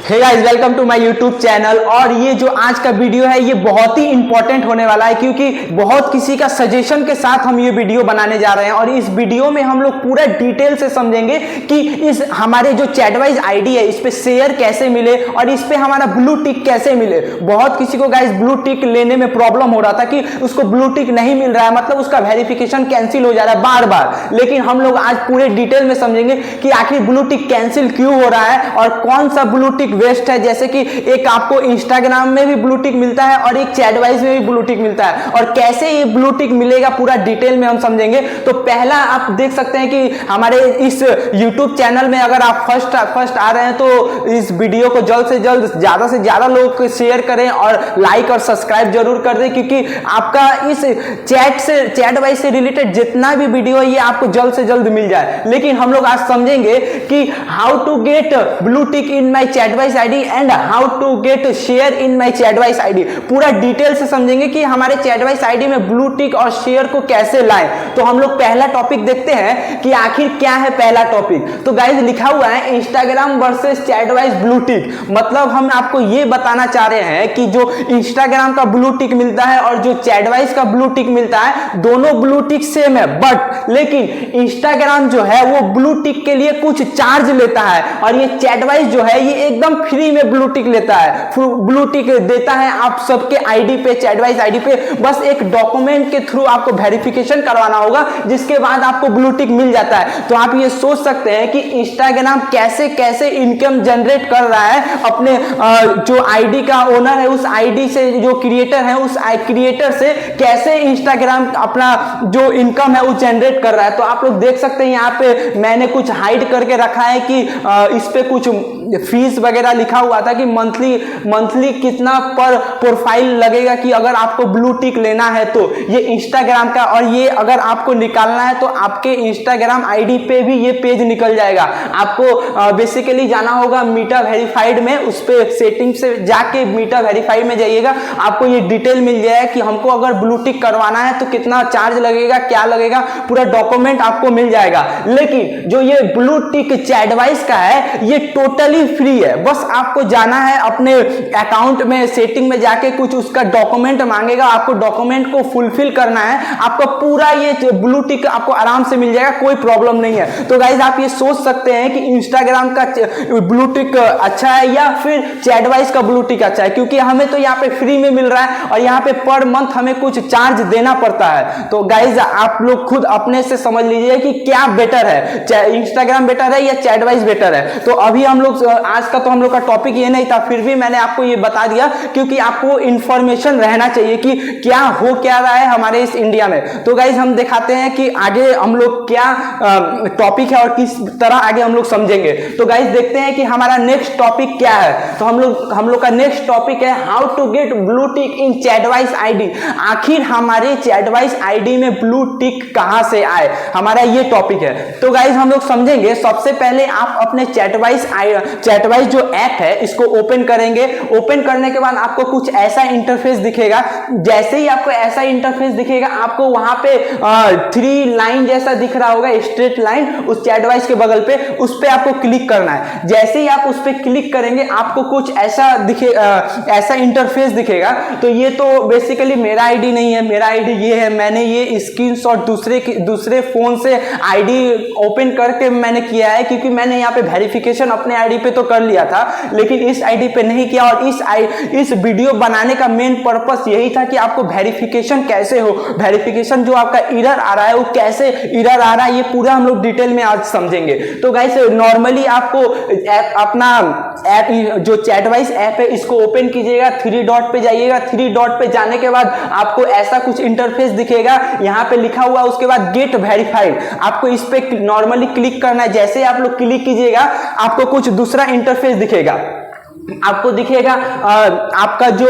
Hey guys, welcome to my YouTube channel. और ये जो आज का वीडियो है ये बहुत ही इंपॉर्टेंट होने वाला है, क्योंकि बहुत किसी का सजेशन के साथ हम ये वीडियो बनाने जा रहे हैं। और इस वीडियो में हम लोग पूरा डिटेल से समझेंगे कि इस हमारे जो चैटवाइज आईडी है इस पे शेयर कैसे मिले और इस पे हमारा ब्लू टिक कैसे मिले। बहुत किसी को गाइस ब्लू टिक लेने में प्रॉब्लम हो रहा था कि उसको ब्लू टिक नहीं मिल रहा है, मतलब उसका वेरिफिकेशन कैंसिल हो जा रहा है बार बार। लेकिन हम लोग आज पूरे डिटेल में समझेंगे कि आखिर ब्लू टिक कैंसिल क्यों हो रहा है और कौन सा ब्लू टिक वेस्ट है। जैसे कि एक आपको इंस्टाग्राम में भी ब्लू टिक मिलता है और एक चैटवाइज में भी ब्लू टिक मिलता है, और कैसे ये ब्लू टिक मिलेगा पूरा डिटेल में हम समझेंगे। तो पहला आप देख सकते हैं कि हमारे इस YouTube चैनल में अगर आप फर्स्ट आ रहे हैं तो इस वीडियो को जल्द से जल्द ज्यादा से ज्यादा लोग को शेयर करें और लाइक और सब्सक्राइब जरूर कर दें, क्योंकि आपका इस चैटवाइज से रिलेटेड जितना भी वीडियो है ये आपको जल्द से जल्द मिल जाए। लेकिन हम लोग आज समझेंगे कि how to get blue tick in my Chatwise ID and how to get share in my Chatwise ID. पूरा डिटेल से समझेंगे कि हमारे चैटवाइज आईडी में ब्लू टिक और शेयर को कैसे लाएं। तो हम लोग पहला टॉपिक देखते हैं कि आखिर क्या है पहला टॉपिक। तो गाइस लिखा हुआ है Instagram versus chat-wise blue tick. मतलब हम आपको ये बताना चाह रहे हैं कि जो इंस्टाग्राम का ब्लू टिक मिलता है और जो चैटवाइज का ब्लू टिक मिलता है दोनों ब्लू टिक सेम है, बट लेकिन इंस्टाग्राम जो है वो ब्लू टिक के लिए कुछ चार्ज लेता है और ये चैटवाइज जो है ये एकदम फ्री में ब्लू टिक लेता है, ब्लू टिक देता है आप सबके आईडी पे, चैटवाइज आईडी पे। बस एक डॉक्यूमेंट के थ्रू आपको वेरिफिकेशन करवाना होगा, जिसके बाद आपको ब्लू टिक मिल जाता है। तो आप ये सोच सकते हैं कि इंस्टाग्राम कैसे कैसे इनकम जनरेट कर रहा है अपने जो आईडी का ओनर है उस आईडी से, जो क्रिएटर है उस क्रिएटर से कैसे इंस्टाग्राम अपना जो इनकम है वो जनरेट कर रहा है। तो आप लोग देख सकते हैं यहाँ पे मैंने कुछ हाइड करके रखा है कि इस पे कुछ फीस वगैरह लिखा हुआ था कि मंथली कितना पर प्रोफाइल लगेगा कि अगर आपको ब्लू टिक लेना है तो ये इंस्टाग्राम का, और ये अगर आपको निकालना है तो आपके इंस्टाग्राम आईडी पे भी ये पेज निकल जाएगा। आपको बेसिकली जाना होगा मीटा वेरीफाइड में, उस पे सेटिंग से जाके मीटा वेरीफाइड में जाइएगा, आपको ये डिटेल मिल जाएगा कि हमको अगर ब्लू टिक करवाना है तो कितना चार्ज लगेगा, क्या लगेगा, पूरा डॉक्यूमेंट आपको मिल जाएगा। लेकिन जो ये ब्लू टिक चैटवाइज का है ये टोटली फ्री है। बस आपको जाना है अपने अकाउंट में, सेटिंग में जाके कुछ उसका डॉक्यूमेंट मांगेगा, आपको डॉक्यूमेंट को फुलफिल करना है, आपका पूरा ये ब्लू टिक आपको आराम से मिल जाएगा, कोई प्रॉब्लम नहीं है। तो गाइज आप ये सोच सकते हैं कि इंस्टाग्राम का ब्लू टिक अच्छा है या फिर चैटवाइज का ब्लू टिक अच्छा है, क्योंकि हमें तो यहाँ पे फ्री में मिल रहा है और यहाँ पे पर मंथ हमें कुछ चार्ज देना पड़ता है। तो गाइज आप लोग खुद अपने से समझ लीजिए कि क्या बेटर है, इंस्टाग्राम बेटर है या चैटवाइज बेटर है। तो अभी हम लोग आज का तो हम लोग का टॉपिक ये नहीं था, फिर भी मैंने आपको ये बता दिया क्योंकि आपको इंफॉर्मेशन रहना चाहिए कि क्या हो क्या रहा है हमारे इस इंडिया में। तो गाइज हम दिखाते हैं कि आगे हम लोग क्या टॉपिक है और किस तरह आगे हम लोग समझेंगे। तो गाइज देखते हैं कि हमारा नेक्स्ट टॉपिक क्या है। तो हम लोग का नेक्स्ट टॉपिक है how to get blue tick in Chatwise ID. आखिर हमारे चैटवाइज आईडी में ब्लू टिक कहां से आए, हमारा ये टॉपिक है। तो गाइज हम लोग समझेंगे। सबसे पहले आप अपने चैटवाइज जो ऐप है इसको ओपन करेंगे। ओपन करने के बाद आपको कुछ ऐसा इंटरफेस दिखेगा। जैसे ही आपको ऐसा इंटरफेस दिखेगा आपको वहां पे 3 लाइन जैसा दिख रहा होगा, स्ट्रेट लाइन उस चैटवाइज के बगल पे, उस पे आपको क्लिक करना है। जैसे ही आप उस पे क्लिक करेंगे आपको कुछ ऐसा ऐसा इंटरफेस दिखेगा। तो ये तो बेसिकली मेरा आईडी नहीं है, मेरा आईडी ये है, मैंने ये स्क्रीनशॉट दूसरे फोन से आईडी ओपन करके मैंने किया है, क्योंकि मैंने यहाँ पे वेरिफिकेशन अपने आईडी पे तो कर लिया था लेकिन इस आईडी पे नहीं किया। और इस वीडियो बनाने का मेन पर्पस यही था कि आपको वेरिफिकेशन कैसे हो, वेरिफिकेशन जो आपका एरर आ रहा है वो कैसे एरर आ रहा है, ये पूरा हम लोग डिटेल में आज समझेंगे। तो गाइस नॉर्मली आपको अपना ऐप जो चैटवाइज ऐप है इसको ओपन कीजिएगा, 3 डॉट पे जाइएगा। 3 डॉट पे जाने के बाद आपको ऐसा कुछ इंटरफेस दिखेगा, यहाँ पे लिखा हुआ उसके बाद गेट वेरीफाइड। आपको इस पे नॉर्मली क्लिक करना है। जैसे आप लोग क्लिक कीजिएगा आपको कुछ दूसरा इंटरफेस दिखेगा। आपको दिखेगा आपका जो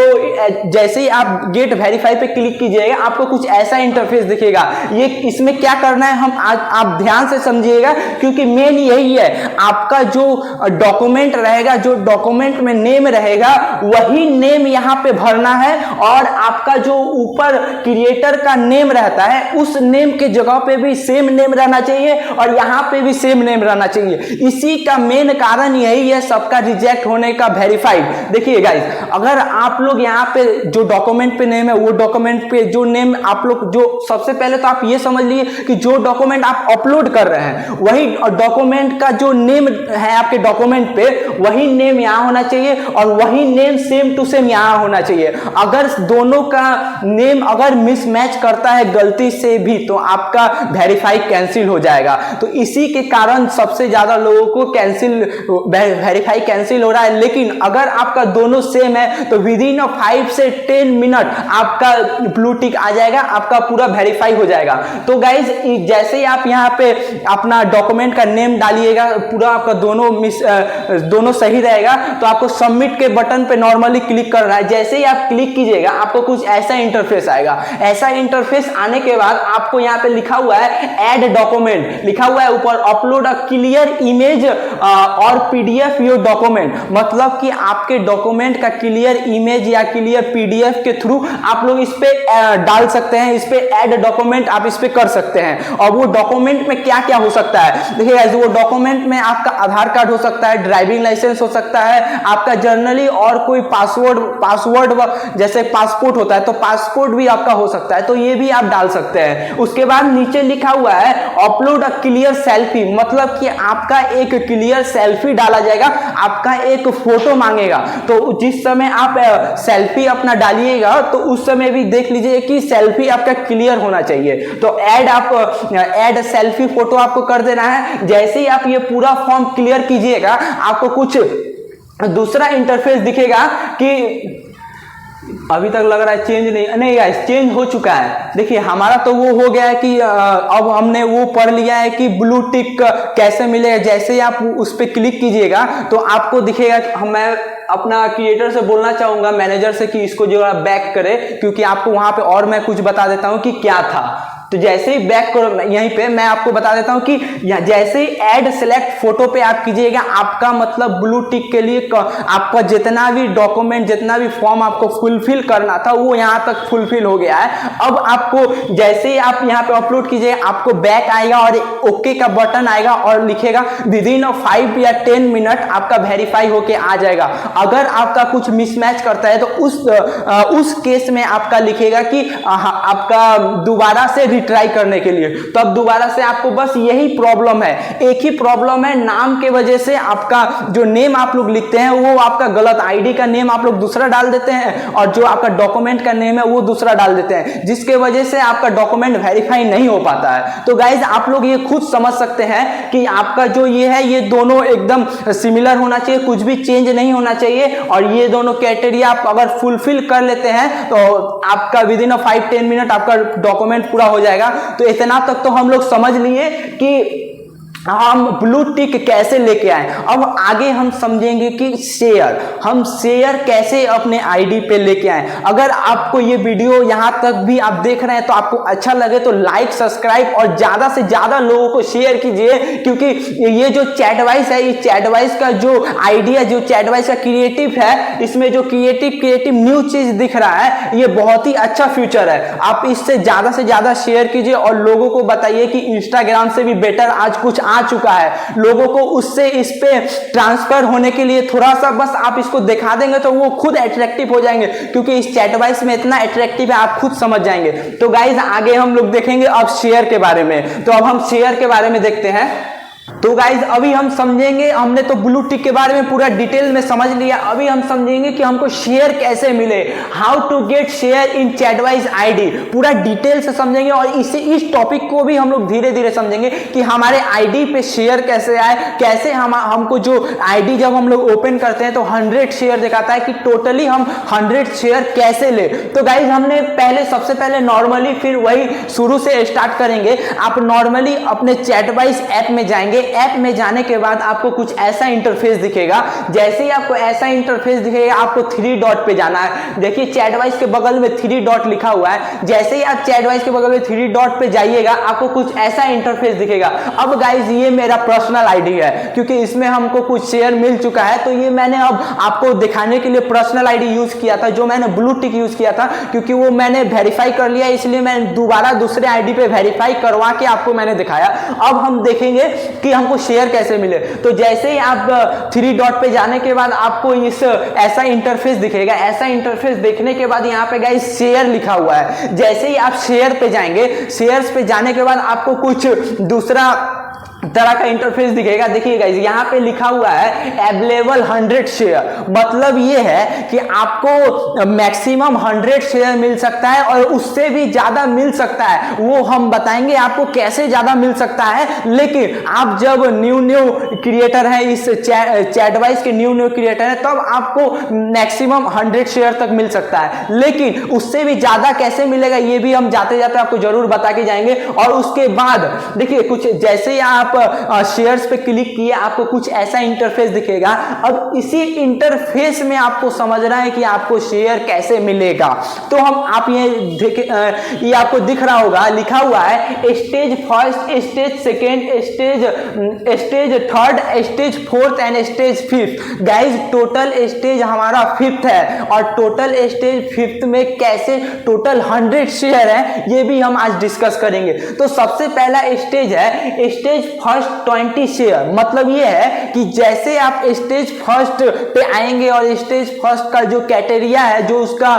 जैसे ही आप गेट वेरीफाई पे क्लिक कीजिएगा आपको कुछ ऐसा इंटरफेस दिखेगा। ये इसमें क्या करना है हम आज आप ध्यान से समझिएगा, क्योंकि मेन यही है आपका जो डॉक्यूमेंट रहेगा, जो डॉक्यूमेंट में नेम रहेगा वही नेम यहाँ पे भरना है, और आपका जो ऊपर क्रिएटर का नेम रहता है उस नेम के जगह पे भी सेम नेम रहना चाहिए और यहाँ पे भी सेम नेम रहना चाहिए। इसी का मेन कारण यही है सबका रिजेक्ट होने का वेरीफाइड। देखिए गाइस, अगर आप लोग यहाँ पे जो डॉक्यूमेंट पे नेम है, वो डॉक्यूमेंट पे जो नेम आप लोग, जो सबसे पहले तो आप ये समझ लिए कि जो डॉक्यूमेंट आप अपलोड कर रहे हैं वही डॉक्यूमेंट का जो नेम है आपके डॉक्यूमेंट पे, वही नेम यहाँ होना चाहिए और वही नेम सेम टू सेम यहाँ होना चाहिए। अगर दोनों का नेम अगर मिसमैच करता है गलती से भी तो आपका वेरीफाई कैंसिल हो जाएगा। तो इसी के कारण सबसे ज्यादा लोगों को वेरीफाई कैंसिल हो रहा है। लेकिन अगर आपका दोनों सेम है तो विद इन 5 से 10 मिनट आपका ब्लू टिक आ जाएगा, आपका पूरा वेरीफाई हो जाएगा। तो गाइज जैसे ही आप यहाँ पे अपना डॉक्यूमेंट का नेम डालिएगा, पूरा आपका दोनों सही रहेगा, तो आपको सबमिट के बटन पे नॉर्मली क्लिक करना है। जैसे ही आप क्लिक कीजिएगा आपको कुछ ऐसा इंटरफेस आएगा। ऐसा इंटरफेस आने के बाद आपको यहाँ पे लिखा हुआ है ऐड डॉक्यूमेंट, लिखा हुआ है ऊपर अपलोड अ क्लियर इमेज और पीडीएफ योर डॉक्यूमेंट। मतलब कि आपके डॉक्यूमेंट का क्लियर इमेज या क्लियर पीडीएफ के थ्रू आप लोग इस पे डाल सकते हैं, इस पे ऐड डॉक्यूमेंट आप इस पे कर सकते हैं। और वो डॉक्यूमेंट में क्या क्या हो सकता है, देखिए गाइस, वो डॉक्यूमेंट में आपका आधार कार्ड हो सकता है, ड्राइविंग लाइसेंस हो सकता है, आपका जर्नली और कोई पासवर्ड जैसे पासपोर्ट होता है तो पासपोर्ट भी आपका हो सकता है, तो ये भी आप डाल सकते हैं। उसके बाद नीचे लिखा हुआ है अपलोड अ क्लियर सेल्फी, मतलब कि आपका एक क्लियर सेल्फी डाला जाएगा, आपका एक फोटो मांगेगा। तो जिस समय आप सेल्फी अपना डालिएगा तो उस समय भी देख लीजिए कि सेल्फी आपका क्लियर होना चाहिए। तो ऐड सेल्फी फोटो आपको कर देना है। जैसे ही आप ये पूरा फॉर्म क्लियर कीजिएगा आपको कुछ दूसरा इंटरफेस दिखेगा कि अभी तक लग रहा है चेंज नहीं गाइस, चेंज हो चुका है। देखिए हमारा तो वो हो गया है कि अब हमने वो पढ़ लिया है कि ब्लू टिक कैसे मिलेगा। जैसे ही आप उस पर क्लिक कीजिएगा तो आपको दिखेगा कि मैं अपना क्रिएटर से बोलना चाहूंगा, मैनेजर से, कि इसको जो बैक करे, क्योंकि आपको वहां पे और मैं कुछ बता देता हूं कि क्या था। तो जैसे ही बैक करो यहीं पे मैं आपको बता देता हूं कि जैसे ही ऐड सेलेक्ट फोटो पे आप कीजिएगा, आपका मतलब ब्लू टिक के लिए आपका जितना भी डॉक्यूमेंट, जितना भी फॉर्म आपको फुलफिल करना था वो यहां तक फुलफिल हो गया है। अब आपको जैसे ही आप यहां पे अपलोड कीजिएगा आपको बैक आएगा और ओके का बटन आएगा और लिखेगा विद इन 5 या 10 मिनट आपका वेरीफाई होके आ जाएगा। अगर आपका कुछ मिसमैच करता है तो उस केस में आपका लिखेगा कि आपका दोबारा से रिट्राई करने के लिए। तो अब दोबारा से आपको बस यही प्रॉब्लम है, एक ही प्रॉब्लम है, नाम के वजह से आपका जो नेम आप लोग लिखते हैं वो आपका गलत, आईडी का नेम आप लोग दूसरा डाल देते हैं और जो आपका डॉक्यूमेंट का नेम है वो दूसरा डाल देते हैं, जिसके वजह से आपका डॉक्यूमेंट वेरीफाई नहीं हो पाता है। तो गाइज आप लोग ये खुद समझ सकते हैं कि आपका जो ये है ये दोनों एकदम सिमिलर होना चाहिए, कुछ भी चेंज नहीं होना चाहिए। और ये दोनों क्राइटेरिया आप अगर फुलफिल कर लेते हैं तो आपका विद इन 5-10 मिनट आपका डॉक्यूमेंट पूरा हो जाएगा। तो इतना तक तो हम लोग समझ लिए कि हम ब्लू टिक कैसे लेके आए। अब आगे हम समझेंगे कि हम शेयर कैसे अपने आईडी पे लेके आए। अगर आपको ये वीडियो यहां तक भी आप देख रहे हैं तो आपको अच्छा लगे तो लाइक, सब्सक्राइब और ज्यादा से ज्यादा लोगों को शेयर कीजिए, क्योंकि ये जो चैटवाइस है, ये चैटवाइस का जो आइडिया, जो चैटवाइस का क्रिएटिव है, इसमें जो क्रिएटिव न्यू चीज दिख रहा है, ये बहुत ही अच्छा फ्यूचर है। आप इससे ज्यादा शेयर कीजिए और लोगों को बताइए कि इंस्टाग्राम से भी बेटर आज कुछ आ चुका है। लोगों को उससे इस पे ट्रांसफर होने के लिए थोड़ा सा बस आप इसको दिखा देंगे तो वो खुद अट्रैक्टिव हो जाएंगे, क्योंकि इस चैटवाइस में इतना अट्रैक्टिव है, आप खुद समझ जाएंगे। तो गाइज आगे हम लोग देखेंगे अब शेयर के बारे में। तो अब हम शेयर के बारे में देखते हैं। तो गाइज अभी हम समझेंगे, हमने तो ब्लू टिक के बारे में पूरा डिटेल में समझ लिया, अभी हम समझेंगे कि हमको शेयर कैसे मिले, how to get share in चैटवाइस आईडी, पूरा डिटेल से समझेंगे। और इस टॉपिक को भी हम लोग धीरे धीरे समझेंगे कि हमारे आईडी पे शेयर कैसे आए, कैसे हमको जो आईडी जब हम लोग ओपन करते हैं तो 100 शेयर दिखाता है कि टोटली हम 100 शेयर कैसे ले। तो गाइज हमने सबसे पहले नॉर्मली, फिर वही शुरू से स्टार्ट करेंगे। आप नॉर्मली अपने चैटवाइस ऐप में जाएंगे, ऐप में जाने के बाद आपको कुछ ऐसा इंटरफेस दिखेगा। जैसे ही आपको ऐसा इंटरफेस दिखेगा आपको 3 डॉट पे जाना है। देखिए चैटवाइस के बगल में 3 डॉट लिखा हुआ है, जैसे ही आप चैटवाइस के बगल में 3 डॉट पे जाइएगा आपको कुछ ऐसा इंटरफेस दिखेगा। अब गाइज ये मेरा पर्सनल आईडी है, क्योंकि इसमें हमको कुछ शेयर मिल चुका है, तो ये मैंने अब आपको दिखाने के लिए पर्सनल आईडी यूज किया था, जो मैंने ब्लू टिक यूज किया था, क्योंकि वो मैंने वेरीफाई कर लिया, इसलिए मैं दोबारा दूसरे आईडी पे वेरीफाई करवा के आपको मैंने दिखाया। अब हम देखेंगे कि हमको शेयर कैसे मिले। तो जैसे ही आप 3 डॉट पे जाने के बाद आपको इस ऐसा इंटरफेस दिखेगा। ऐसा इंटरफेस देखने के बाद यहाँ पे गाइस शेयर लिखा हुआ है। जैसे ही आप शेयर पे जाएंगे, शेयर्स पे जाने के बाद आपको कुछ दूसरा तरह का इंटरफेस दिखेगा। देखिए गाइस, यहाँ पे लिखा हुआ है अवेलेबल 100 शेयर। मतलब ये है कि आपको मैक्सिमम 100 शेयर मिल सकता है और उससे भी ज्यादा मिल सकता है। वो हम बताएंगे आपको कैसे ज्यादा मिल सकता है। लेकिन आप जब न्यू क्रिएटर है, इस चैटवाइज के न्यू क्रिएटर है, तब आपको मैक्सिमम 100 शेयर तक मिल सकता है। लेकिन उससे भी ज्यादा कैसे मिलेगा ये भी हम जाते जाते आपको जरूर बता के जाएंगे। और उसके बाद देखिए, कुछ जैसे ही आप शेयर्स पे क्लिक किए, आपको कुछ ऐसा इंटरफेस दिखेगा। अब इसी इंटरफेस में आपको समझना है कि आपको शेयर कैसे मिलेगा। तो हम आप ये आपको दिख रहा होगा, लिखा हुआ है stage first, stage second, stage third, stage fourth and stage fifth. Guys total stage हमारा 5th है और टोटल स्टेज 5th में कैसे टोटल 100 शेयर है ये भी हम आज डिस्कस करेंगे। तो सबसे पहला स्टेज है स्टेज फर्स्ट 20 शेयर। मतलब ये है कि जैसे आप स्टेज फर्स्ट पे आएंगे और स्टेज फर्स्ट का जो कैटेरिया है, जो उसका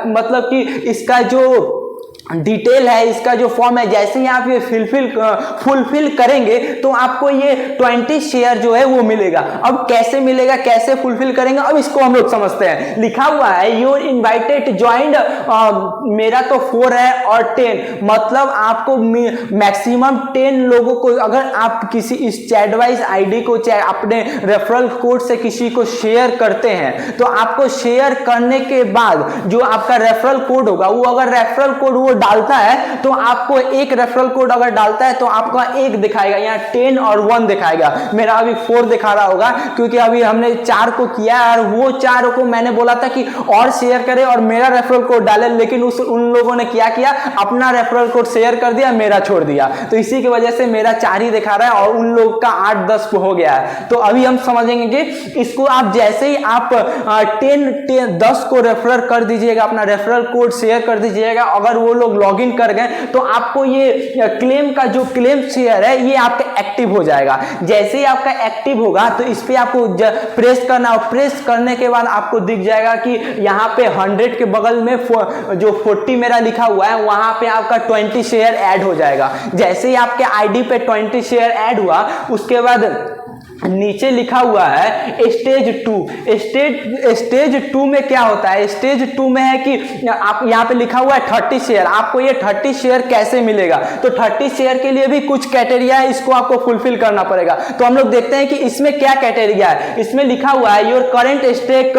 मतलब कि इसका जो डिटेल है, इसका जो फॉर्म है, जैसे ही आप ये फुलफिल करेंगे तो आपको ये 20 शेयर जो है वो मिलेगा। अब कैसे मिलेगा, कैसे फुलफिल करेंगे, अब इसको हम लोग समझते हैं। लिखा हुआ है यूर इनवाइटेड ज्वाइंड, मेरा तो 4 है और 10, मतलब आपको मैक्सिमम 10 लोगों को, अगर आप किसी इस चैटवाइज आईडी को अपने रेफरल कोड से किसी को शेयर करते हैं, तो आपको शेयर करने के बाद जो आपका रेफरल कोड होगा, वो अगर रेफरल कोड वो डालता है तो आपको एक रेफरल कोड अगर डालता है तो आपका 1 दिखाएगा, यहाँ 10 और 1 दिखाएगा। मेरा अभी 4 दिखा रहा होगा क्योंकि अभी हमने 4 को किया और वो 4 को मैंने बोला था कि और शेयर करें और मेरा रेफरल कोड डाले, लेकिन उन लोगों ने क्या किया, अपना रेफरल कोड शेयर कर दिया, मेरा छोड़ दिया। तो इसी की वजह से मेरा 4 ही दिखा रहा है और उन लोग का 8-10 हो गया है। तो अभी हम समझेंगे कि इसको आप जैसे ही आप 10 को रेफर कर दीजिएगा, अपना रेफरल कोड शेयर कर दीजिएगा, अगर वो लोग लॉगिन कर गए तो आपको ये क्लेम का जो क्लेम शेयर है ये आपका एक्टिव हो जाएगा। जैसे ही आपका एक्टिव होगा तो इस पे आपको प्रेस करना, और प्रेस करने के बाद आपको दिख जाएगा कि यहाँ पे 100 के बगल में जो 40 मेरा लिखा हुआ है, वहां पे आपका 20 शेयर ऐड हो जाएगा। जैसे ही आपके आईडी पे 20 शेयर ऐड हुआ, उसके बाद नीचे लिखा हुआ है स्टेज 2। स्टेज 2 में क्या होता है, स्टेज 2 में है कि आप यहाँ पे लिखा हुआ है 30 शेयर। आपको ये 30 शेयर कैसे मिलेगा, तो 30 शेयर के लिए भी कुछ क्राइटेरिया है, इसको आपको फुलफिल करना पड़ेगा। तो हम लोग देखते हैं कि इसमें क्या क्राइटेरिया है। इसमें लिखा हुआ है योर करंट स्टेक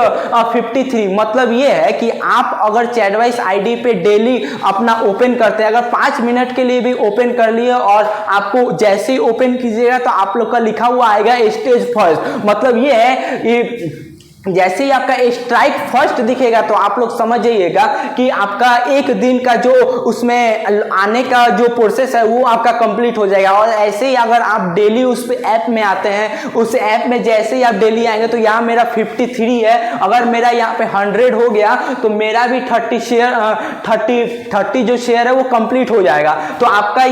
53। मतलब ये है कि आप अगर चैटवाइज आईडी पे डेली अपना ओपन करते हैं, अगर 5 मिनट के लिए भी ओपन कर लिए और आपको जैसे ही ओपन कीजिएगा तो आप लोग का लिखा हुआ आएगा स्टेज फर्स्ट। मतलब ये है कि जैसे ही आपका स्ट्राइक फर्स्ट दिखेगा तो आप लोग समझ जाइएगा कि आपका एक दिन का जो उसमें आने का जो प्रोसेस है वो आपका कंप्लीट हो जाएगा। और ऐसे ही अगर आप डेली उस पे ऐप में आते हैं, उस ऐप में जैसे ही आप डेली आएंगे तो यहाँ मेरा 53 है, अगर मेरा यहाँ पे 100 हो गया तो मेरा भी 30 शेयर 30 जो शेयर है वो कंप्लीट हो जाएगा। तो आपका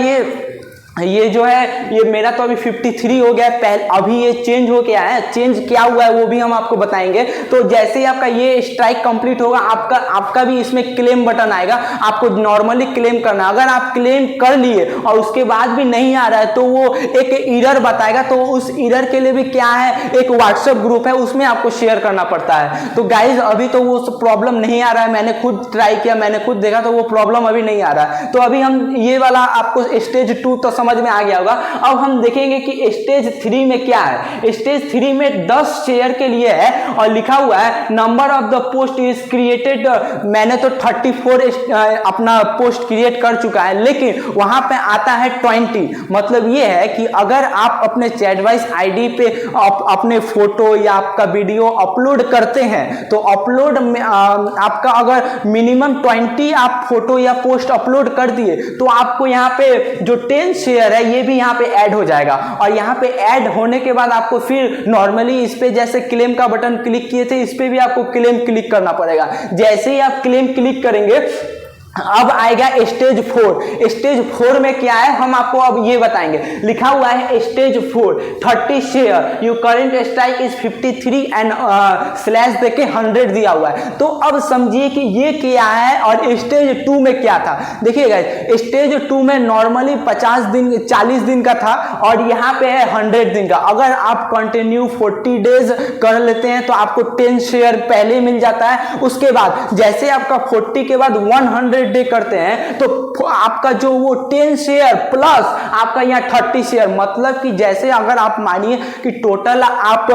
ये जो है ये मेरा तो अभी 53 हो गया है। पहले अभी ये चेंज हो गया है, चेंज क्या हुआ है वो भी हम आपको बताएंगे। तो जैसे ही आपका ये स्ट्राइक कंप्लीट होगा, आपका भी इसमें क्लेम बटन आएगा, आपको नॉर्मली क्लेम करना। अगर आप क्लेम कर लिए और उसके बाद भी नहीं आ रहा है तो वो एक एरर बताएगा। तो उस एरर के लिए भी क्या है, एक व्हाट्सएप ग्रुप है, उसमें आपको शेयर करना पड़ता है। तो गाइज अभी तो वो प्रॉब्लम नहीं आ रहा है, मैंने खुद ट्राई किया, मैंने खुद देखा तो वो प्रॉब्लम अभी नहीं आ रहा है। तो अभी हम ये वाला आपको स्टेज 2 तो समझ में आ गया होगा। अब हम देखेंगे कि स्टेज 3 में क्या है। स्टेज 3 में 10 शेयर के लिए है और लिखा हुआ है number of the post is created. मैंने तो 34 अपना पोस्ट क्रिएट कर चुका है, लेकिन वहां पे आता है 20। मतलब ये है कि अगर आप अपने चैटवाइज आईडी पे अपने फोटो या आपका वीडियो अपलोड करते हैं तो अपलोड में आपका अगर मिनिमम 20 आप फोटो या पोस्ट अपलोड कर दिए तो आपको यहाँ पे जो 10 शेयर है ये भी यहाँ पे ऐड हो जाएगा। और यहाँ पे ऐड होने के बाद आपको फिर नॉर्मली इस पे जैसे क्लेम का बटन क्लिक किए थे, इस पे भी आपको क्लेम क्लिक करना पड़ेगा। जैसे ही आप क्लेम क्लिक करेंगे अब आएगा स्टेज 4। स्टेज 4 में क्या है हम आपको अब ये बताएंगे। लिखा हुआ है stage 4 30 share, you current strike is 53 and slash देके 100 दिया हुआ है। तो अब समझिए कि ये क्या है और स्टेज 2 में क्या था। देखिएगा स्टेज 2 में नॉर्मली 40 दिन का था और यहाँ पे है 100 दिन का। अगर आप कंटिन्यू 40 डेज कर लेते हैं तो आपको 10 शेयर पहले मिल जाता है। उसके बाद जैसे आपका 40 के बाद 100 डे करते हैं तो आपका जो वो 10 शेयर प्लस आपका यहाँ 30 शेयर, मतलब कि जैसे अगर आप मानिए कि टोटल आप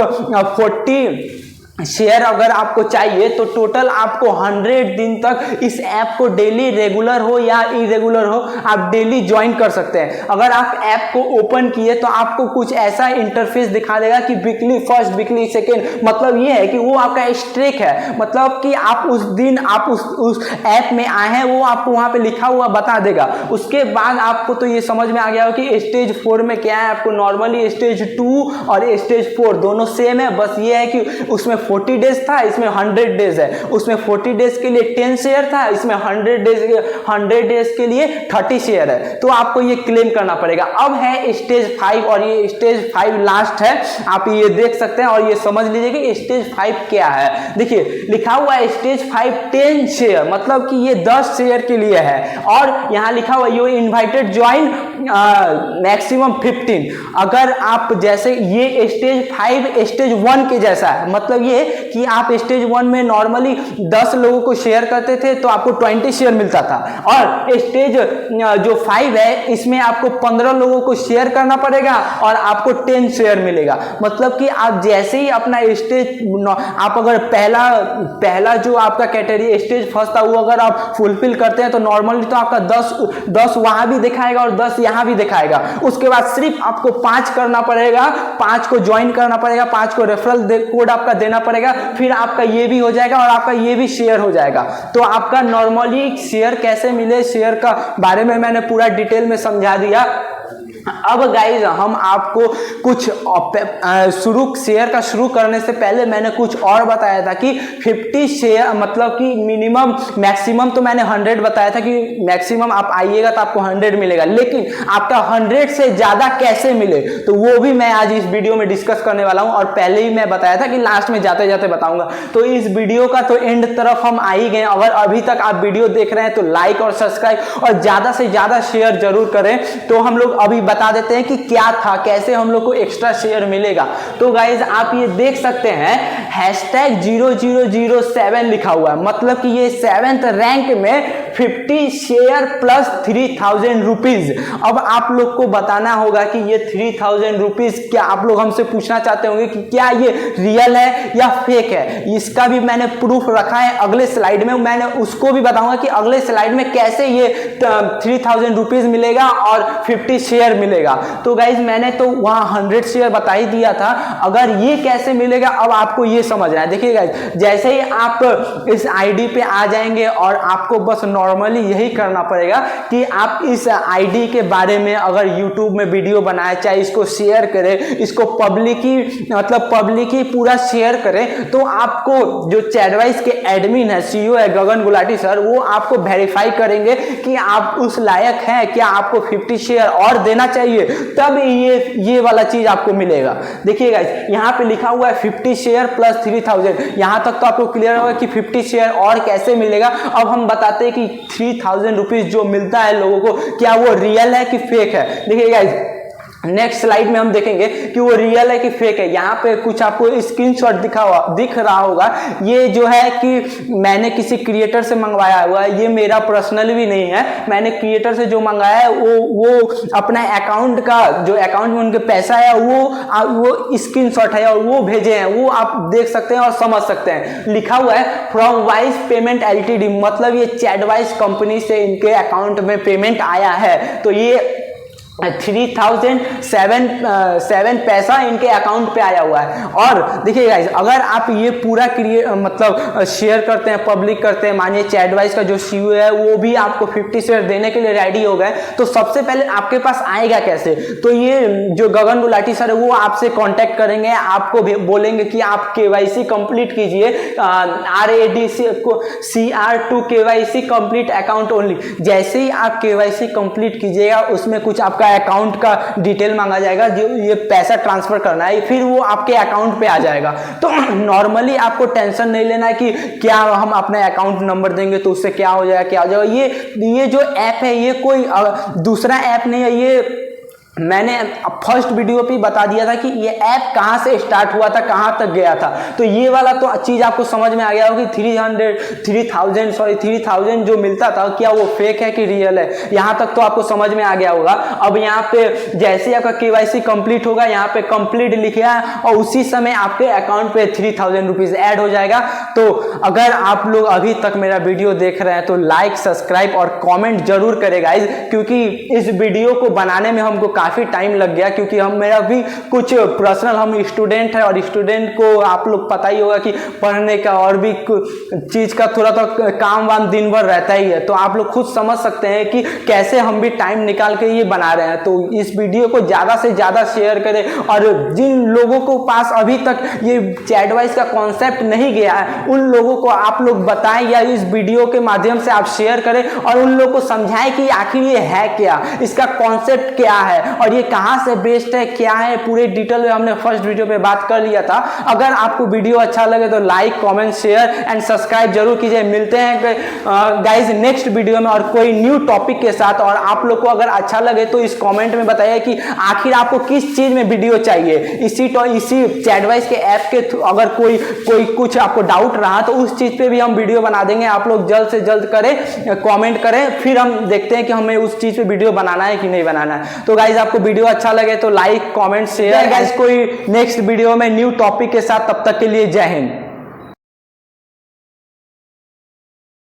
40 शेयर अगर आपको चाहिए तो टोटल आपको 100 दिन तक इस ऐप को डेली रेगुलर हो या इरेगुलर हो आप डेली ज्वाइन कर सकते हैं। अगर आप ऐप को ओपन किए तो आपको कुछ ऐसा इंटरफेस दिखा देगा कि वीकली फर्स्ट, वीकली सेकेंड, मतलब ये है कि वो आपका स्ट्रेक है, मतलब कि आप उस दिन आप उस ऐप में आए हैं वो आपको वहां पे लिखा हुआ बता देगा। उसके बाद आपको तो ये समझ में आ गया हो कि स्टेज 4 में क्या है। आपको नॉर्मली स्टेज 2 और स्टेज 4 दोनों सेम है, बस ये है कि उसमें 40 डेज था, इसमें 100 डेज है। उसमें 40 डेज के लिए 10 शेयर था, इसमें 100 डेज के लिए 30 शेयर है। तो आपको ये क्लेम करना पड़ेगा। अब है स्टेज 5 और ये स्टेज 5 लास्ट है, आप ये देख सकते हैं और ये समझ लीजिए कि स्टेज 5 क्या है। देखिए लिखा हुआ है स्टेज 5 10 शेयर, मतलब कि ये 10 शेयर के लिए है। और यहाँ लिखा हुआ यू इनवाइटेड ज्वाइन मैक्सिमम 15। अगर आप जैसे ये स्टेज 5 स्टेज 1 के जैसा है, मतलब ये कि आप स्टेज 1 में नॉर्मली 10 लोगों को शेयर करते थे तो आपको 20 शेयर मिलता था, और स्टेज जो 5 है इसमें आपको 15 लोगों को शेयर करना पड़ेगा और आपको 10 शेयर मिलेगा। मतलब कि आप जैसे ही अपना स्टेज आप अगर पहला जो आपका कैटेगरी स्टेज फर्स्ट था वो अगर आप फुलफिल करते हैं तो नॉर्मली तो आपका 10 वहां भी दिखाएगा और 10 यहां भी दिखाएगा। उसके बाद सिर्फ आपको 5 करना पड़ेगा, 5 को ज्वाइन करना पड़ेगा, 5 को रेफरल कोड आपका देना पड़ेगा, फिर आपका ये भी हो जाएगा और आपका ये भी शेयर हो जाएगा। तो आपका नॉर्मली शेयर कैसे मिले, शेयर का बारे में मैंने पूरा डिटेल में समझा दिया। अब गाइज हम आपको कुछ शेयर का शुरू करने से पहले मैंने कुछ और बताया था कि 50 शेयर मतलब कि मिनिमम, मैक्सिमम तो मैंने 100 बताया था कि मैक्सिमम आप आइएगा तो आपको 100 मिलेगा, लेकिन आपका 100 से ज्यादा कैसे मिले तो वो भी मैं आज इस वीडियो में डिस्कस करने वाला हूं। और पहले ही मैं बताया था कि लास्ट में जाते जाते बताऊंगा, तो इस वीडियो का तो एंड तरफ हम आ ही गए। अगर अभी तक आप वीडियो देख रहे हैं तो लाइक और सब्सक्राइब और ज्यादा से ज्यादा शेयर जरूर करें। तो हम लोग अभी बता देते हैं कि क्या था, कैसे हम लोग को एक्स्ट्रा शेयर मिलेगा। तो गाइज आप ये देख सकते हैं #0007 लिखा हुआ है, मतलब कि ये 7th रैंक में 50 शेयर प्लस 3000 रुपीज। अब आप लोग को बताना होगा कि ये 3000 रुपीज क्या, आप लोग हमसे पूछना चाहते होंगे कि क्या ये रियल है या फेक है। इसका भी मैंने प्रूफ रखा है अगले स्लाइड में, मैंने उसको भी बताऊंगा कि अगले स्लाइड में कैसे ये 3000 रुपीज मिलेगा और 50 शेयर मिलेगा। तो गाइज मैंने तो वहां 100 शेयर बता ही दिया था, अगर ये कैसे मिलेगा अब आपको ये समझना है। देखिए गाइज जैसे ही आप इस आईडी पे आ जाएंगे और आपको बस नॉर्मली यही करना पड़ेगा कि आप इस आईडी के बारे में अगर यूट्यूब में वीडियो बनाए, चाहे इसको शेयर करें, इसको पब्लिक ही पूरा शेयर करें, तो आपको जो चैटवाइस के एडमिन है, सीईओ है गगन गुलाटी सर, वो आपको वेरीफाई करेंगे कि आप उस लायक हैं, क्या आपको 50 शेयर और देना चाहिए, तब ये वाला चीज आपको मिलेगा। देखिएगा यहाँ पे लिखा हुआ है 50 शेयर प्लस 3000। यहां तक तो आपको क्लियर होगा कि 50 शेयर और कैसे मिलेगा। अब हम बताते हैं कि 3000 रुपीज जो मिलता है लोगों को, क्या वो रियल है कि फेक है। देखिएगा नेक्स्ट स्लाइड में हम देखेंगे कि वो रियल है कि फेक है। यहाँ पे कुछ आपको स्क्रीनशॉट दिख रहा होगा, ये जो है कि मैंने किसी क्रिएटर से मंगवाया हुआ है, ये मेरा पर्सनल भी नहीं है, मैंने क्रिएटर से जो मंगाया है वो अपना अकाउंट का, जो अकाउंट में उनके पैसा है वो स्क्रीनशॉट है और वो भेजे हैं, वो आप देख सकते हैं और समझ सकते हैं। लिखा हुआ है फ्रॉम वाइस पेमेंट एलटीडी, मतलब ये चैटवाइस कंपनी से इनके अकाउंट में पेमेंट आया है। तो ये 3007 पैसा इनके अकाउंट पे आया हुआ है। और देखिए गाइस, अगर आप ये पूरा मतलब शेयर करते हैं, पब्लिक करते हैं, मानिए चैटवाइज का जो सीईओ है वो भी आपको 50 शेयर देने के लिए रेडी हो गए, तो सबसे पहले आपके पास आएगा कैसे? तो ये जो गगन गुलाटी सर है वो आपसे कांटेक्ट करेंगे, आपको बोलेंगे कि आप केवाईसी कंप्लीट कीजिए, RADCR2 KYC complete account only. जैसे ही आप केवाईसी कंप्लीट कीजिएगा, उसमें कुछ आपका अकाउंट का डिटेल मांगा जाएगा, जो ये पैसा ट्रांसफर करना है, फिर वो आपके अकाउंट पे आ जाएगा। तो नॉर्मली आपको टेंशन नहीं लेना है कि क्या हम अपने अकाउंट नंबर देंगे तो उससे क्या हो जाएगा, क्या हो जाएगा। ये जो ऐप है ये कोई दूसरा ऐप नहीं है, ये मैंने फर्स्ट वीडियो पे बता दिया था कि ये ऐप कहाँ से स्टार्ट हुआ था, कहाँ तक गया था। तो ये वाला तो चीज़ आपको समझ में आ गया होगा कि 3000 जो मिलता था, क्या वो फेक है कि रियल है, यहाँ तक तो आपको समझ में आ गया होगा। अब यहाँ पे जैसे आपका केवाईसी कंप्लीट होगा, यहाँ पे कंप्लीट लिखा है और उसी समय आपके अकाउंट पे 3000 रुपीज ऐड हो जाएगा। तो अगर आप लोग अभी तक मेरा वीडियो देख रहे हैं तो लाइक, सब्सक्राइब और कॉमेंट जरूर करें गाइज, क्योंकि इस वीडियो को बनाने में हमको काफी टाइम लग गया, क्योंकि मेरा भी कुछ पर्सनल, हम स्टूडेंट है और स्टूडेंट को आप लोग पता ही होगा कि पढ़ने का और भी चीज का थोड़ा तो काम वाम दिन भर रहता ही है। तो आप लोग खुद समझ सकते हैं कि कैसे हम भी टाइम निकाल के ये बना रहे हैं। तो इस वीडियो को ज्यादा से ज्यादा शेयर करें, और जिन लोगों को पास अभी तक ये चैटवाइज का कॉन्सेप्ट नहीं गया है, उन लोगों को आप लोग बताएं या इस वीडियो के माध्यम से आप शेयर करें और उन लोगों को समझाएं कि आखिर ये है क्या, इसका कॉन्सेप्ट क्या है और ये कहां से बेस्ड है, क्या है, पूरे डिटेल में हमने फर्स्ट वीडियो पे बात कर लिया था। अगर आपको वीडियो अच्छा लगे तो like, comment, share and subscribe जरूर कीजिए। मिलते हैं गाइस नेक्स्ट वीडियो में और कोई न्यू टॉपिक के साथ। और आप लोग को अगर अच्छा लगे तो इस कमेंट में बताइए कि आखिर आपको किस चीज में वीडियो चाहिए। इसी चैटवाइज के ऐप के अगर कोई कुछ आपको डाउट रहा तो उस चीज पे भी हम वीडियो बना देंगे। आप लोग जल्द से जल्द करें, कमेंट करें, फिर हम देखते हैं कि हमें उस चीज पे वीडियो बनाना है कि नहीं बनाना है। तो गाइज आपको वीडियो अच्छा लगे तो लाइक, कमेंट, शेयर। गाइज कोई नेक्स्ट वीडियो में न्यू टॉपिक के साथ, तब तक के लिए जय हिंद।